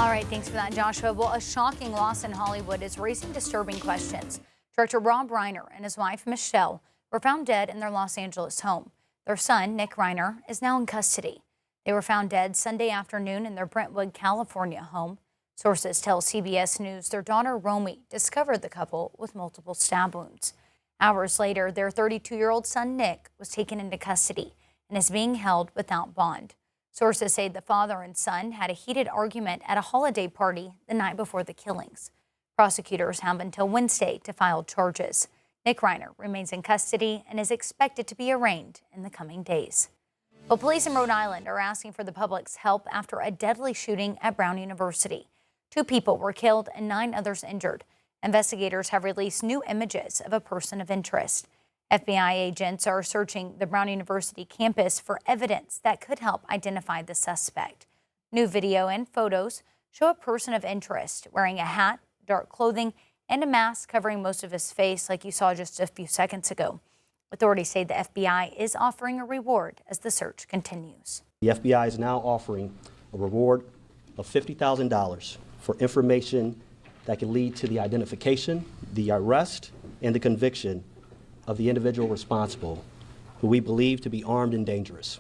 All right, thanks for that, Joshua. Well, a shocking loss in Hollywood is raising disturbing questions. Director Rob Reiner and his wife, Michele, were found dead in their Los Angeles home. Their son, Nick Reiner, is now in custody. They were found dead Sunday afternoon in their Brentwood, California home. Sources tell CBS News their daughter, Romy, discovered the couple with multiple stab wounds. Hours later, their 32-year-old son, Nick, was taken into custody and is being held without bond. Sources say the father and son had a heated argument at a holiday party the night before the killings. Prosecutors have until Wednesday to file charges. Nick Reiner remains in custody and is expected to be arraigned in the coming days. Well, police in Rhode Island are asking for the public's help after a deadly shooting at Brown University. 2 people were killed and 9 others injured. Investigators have released new images of a person of interest. FBI agents are searching the Brown University campus for evidence that could help identify the suspect. New video and photos show a person of interest wearing a hat, dark clothing, and a mask covering most of his face, like you saw just a few seconds ago. Authorities say the FBI is offering a reward as the search continues. The FBI is now offering a reward of $50,000 for information that can lead to the identification, the arrest, and the conviction of the individual responsible, who we believe to be armed and dangerous.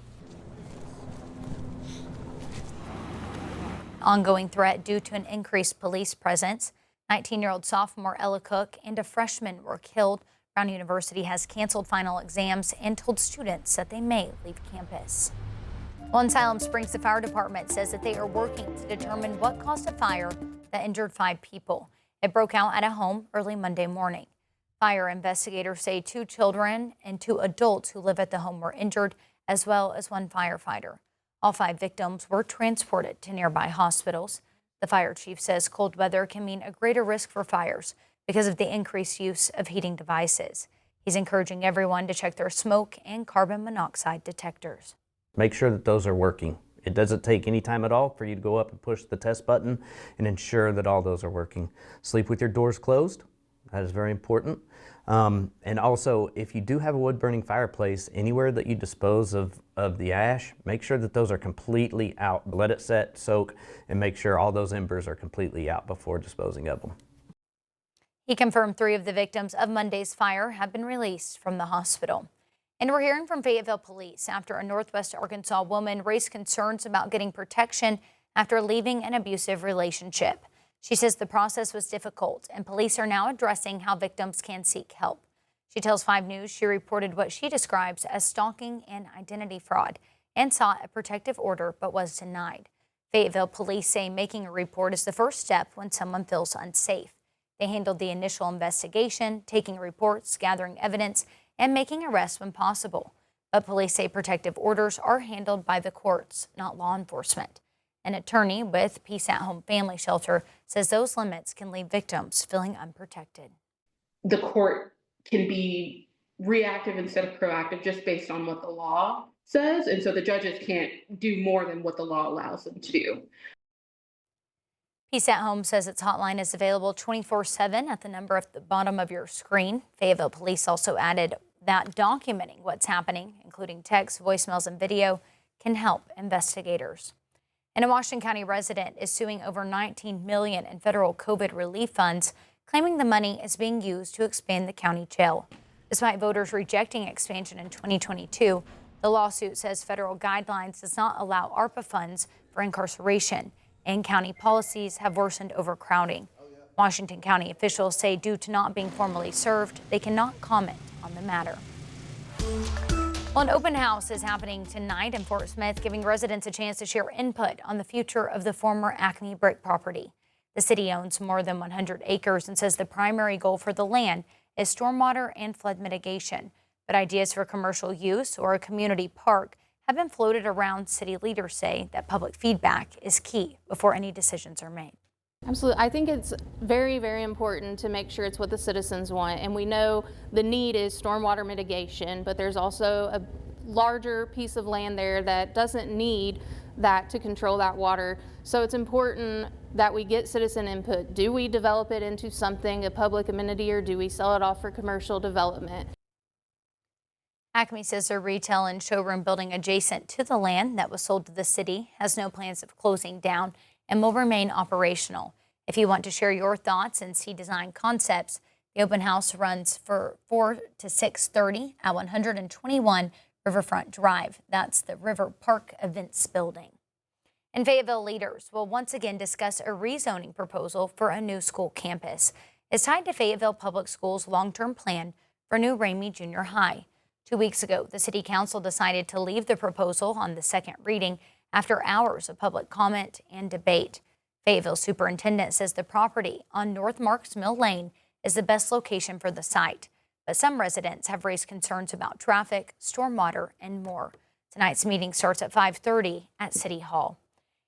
Ongoing threat due to an increased police presence. 19-year-old sophomore Ella Cook and a freshman were killed. Brown University has canceled final exams and told students that they may leave campus. Well, in Siloam Springs, the fire department says that they are working to determine what caused a fire that injured 5 people. It broke out at a home early Monday morning. Fire investigators say 2 children and 2 adults who live at the home were injured, as well as 1 firefighter. All 5 victims were transported to nearby hospitals. The fire chief says cold weather can mean a greater risk for fires because of the increased use of heating devices. He's encouraging everyone to check their smoke and carbon monoxide detectors. Make sure that those are working. It doesn't take any time at all for you to go up and push the test button and ensure that all those are working. Sleep with your doors closed. That is very important. And also, if you do have a wood-burning fireplace, anywhere that you dispose of the ash, make sure that those are completely out. Let it set, soak, and make sure all those embers are completely out before disposing of them. He confirmed 3 of the victims of Monday's fire have been released from the hospital. And we're hearing from Fayetteville police after a Northwest Arkansas woman raised concerns about getting protection after leaving an abusive relationship. She says the process was difficult and police are now addressing how victims can seek help. She tells 5 News she reported what she describes as stalking and identity fraud and sought a protective order but was denied. Fayetteville police say making a report is the first step when someone feels unsafe. They handled the initial investigation, taking reports, gathering evidence, and making arrests when possible. But police say protective orders are handled by the courts, not law enforcement. An attorney with Peace at Home Family Shelter says those limits can leave victims feeling unprotected. The court can be reactive instead of proactive just based on what the law says. And so the judges can't do more than what the law allows them to do. Peace at Home says its hotline is available 24/7 at the number at the bottom of your screen. Fayetteville police also added that documenting what's happening, including text, voicemails, and video, can help investigators. And a Washington County resident is suing over $19 million in federal COVID relief funds, claiming the money is being used to expand the county jail. Despite voters rejecting expansion in 2022, the lawsuit says federal guidelines does not allow ARPA funds for incarceration, and county policies have worsened overcrowding. Washington County officials say due to not being formally served, they cannot comment on the matter. Well, an open house is happening tonight in Fort Smith, giving residents a chance to share input on the future of the former Acme brick property. The city owns more than 100 acres and says the primary goal for the land is stormwater and flood mitigation. But ideas for commercial use or a community park have been floated around. City leaders say that public feedback is key before any decisions are made. Absolutely. I think it's very, very important to make sure it's what the citizens want. And we know the need is stormwater mitigation, but there's also a larger piece of land there that doesn't need that to control that water. So it's important that we get citizen input. Do we develop it into something, a public amenity, or do we sell it off for commercial development? Acme says their retail and showroom building adjacent to the land that was sold to the city has no plans of closing down and will remain operational. If you want to share your thoughts and see design concepts, the open house runs for 4 to 6:30 at 121 Riverfront Drive. That's the River Park Events Building. And Fayetteville leaders will once again discuss a rezoning proposal for a new school campus. It's tied to Fayetteville Public Schools' long-term plan for new Ramey Junior High. 2 weeks ago, the City Council decided to leave the proposal on the second reading after hours of public comment and debate. Fayetteville Superintendent says the property on North Marks Mill Lane is the best location for the site, but some residents have raised concerns about traffic, stormwater, and more. Tonight's meeting starts at 5:30 at City Hall.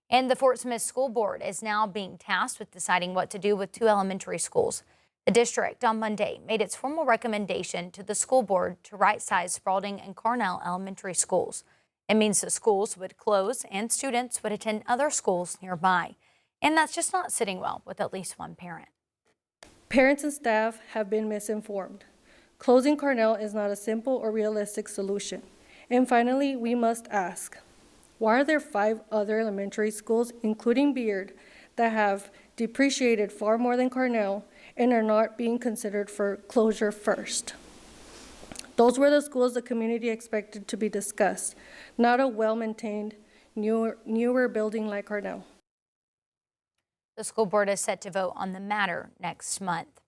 And the Fort Smith School Board is now being tasked with deciding what to do with 2 elementary schools. The district on Monday made its formal recommendation to the school board to right-size Spalding and Carnell elementary schools. It means the schools would close and students would attend other schools nearby. And that's just not sitting well with at least one parent. Parents and staff have been misinformed. Closing Carnell is not a simple or realistic solution. And finally, we must ask, why are there 5 other elementary schools, including Beard, that have depreciated far more than Carnell and are not being considered for closure first? Those were the schools the community expected to be discussed, not a well-maintained, newer building like Carnell. The school board is set to vote on the matter next month.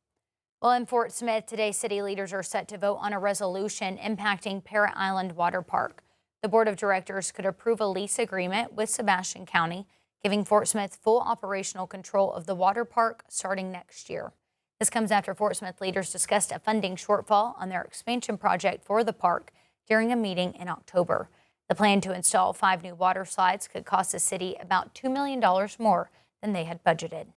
Well, in Fort Smith, today city leaders are set to vote on a resolution impacting Parrot Island Water Park. The board of directors could approve a lease agreement with Sebastian County, giving Fort Smith full operational control of the water park starting next year. This comes after Fort Smith leaders discussed a funding shortfall on their expansion project for the park during a meeting in October. The plan to install 5 new water slides could cost the city about $2 million more than they had budgeted.